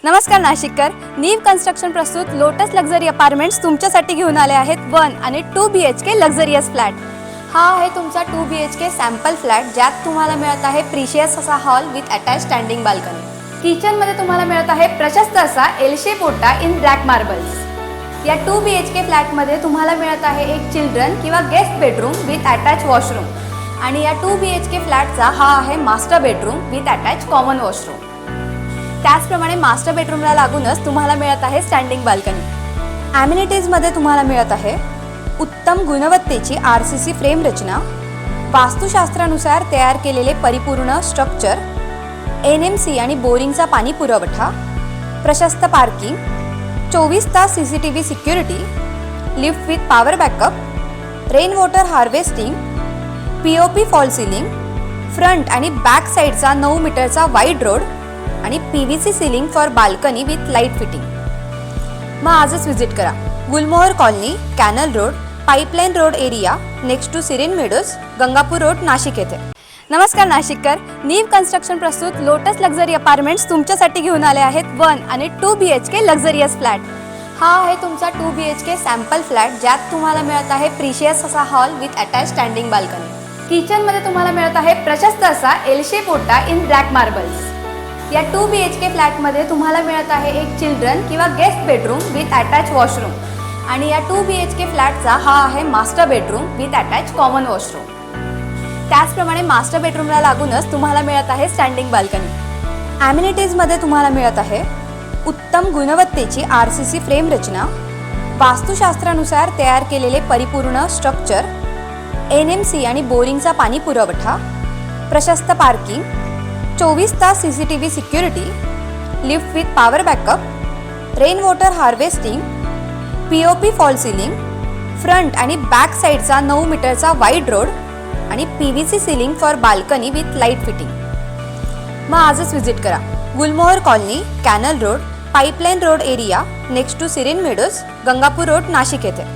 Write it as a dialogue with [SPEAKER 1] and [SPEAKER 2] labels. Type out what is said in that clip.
[SPEAKER 1] नमस्कार नाशिककर, नीव कन्स्ट्रक्शन प्रस्तुत लोटस लक्झरी अपार्टमेंट्स तुमच्यासाठी घेऊन आले आहेत 1 आणि 2 BHK लक्झरियस फ्लॅट। हा आहे तुमचा 2 BHK सॅम्पल फ्लॅट, ज्यात तुम्हाला मिळत आहे प्रिशियस असा hall with attach standing balcony. Kitchen मध्ये तुम्हाला मिळत आहे प्रशस्त असा एल शेप ओटा इन ब्लॅक मार्बल्स। या 2 BHK फ्लॅट मध्ये तुम्हाला मिळत आहे एक चिल्ड्रन किंवा guest bedroom with attach washroom आणि या 2 BHK फ्लॅटचा हा आहे master bedroom with attach common washroom. त्याचप्रमाणे मास्टर बेडरूमला लागूनच तुम्हाला मिळत आहे स्टँडिंग बाल्कनी। ॲम्युनिटीज मध्ये तुम्हाला मिळत आहे उत्तम गुणवत्तेची RCC फ्रेम रचना, वास्तुशास्त्रानुसार तयार केलेले परिपूर्ण स्ट्रक्चर, NMC आणि बोरिंगचा पाणी पुरवठा, प्रशस्त पार्किंग, 24 तास CCTV security, lift with power backup, rain water harvesting, POP fall ceiling, front आणि बॅक साईडचा 9 मीटरचा वाईड रोड आणि PVC ceiling for balcony with light fitting. मग आजच विजिट करा Gulmohar colony, canal road, pipeline road area next to Serene Meadows, Gangapur road, Nashik येथे। नमस्कार नाशिककर, नीव कन्स्ट्रक्शन प्रस्तुत लोटस लक्झरी अपार्टमेंट्स तुमच्यासाठी घेऊन आले आहेत 1 आणि 2 BHK लक्झरियस फ्लॅट। हा आहे तुमचा 2 BHK सॅम्पल फ्लॅट, ज्यात तुम्हाला मिळत आहे प्रिशियस असा hall with attach standing balcony. Kitchen मध्ये तुम्हाला मिळत आहे प्रशस्त असा एल शेप ओटा इन ब्लॅक मार्बल्स। या 2 BHK फ्लॅट मध्ये तुम्हाला मिळत आहे एक चिल्ड्रन किंवा guest bedroom with attach washroom आणि या 2 BHK फ्लॅटचा हा आहे master bedroom with attach common washroom. त्याचप्रमाणे मास्टर बेडरूमला लागूनच तुम्हाला मिळत आहे स्टँडिंग बाल्कनी। ॲम्युनिटीज मध्ये तुम्हाला मिळत आहे उत्तम गुणवत्तेची RCC फ्रेम रचना, वास्तुशास्त्रानुसार तयार केलेले परिपूर्ण स्ट्रक्चर, NMC आणि बोरिंगचा पाणी पुरवठा, प्रशस्त पार्किंग, 24 तास CCTV security, lift with power backup, rain water harvesting, POP fall ceiling, front आणि बॅक साईडचा 9 मीटरचा वाईड रोड आणि PVC ceiling for balcony with light fitting. मग आजच विजिट करा Gulmohar colony, canal road, pipeline road area next to Serene Meadows, Gangapur road, Nashik येथे।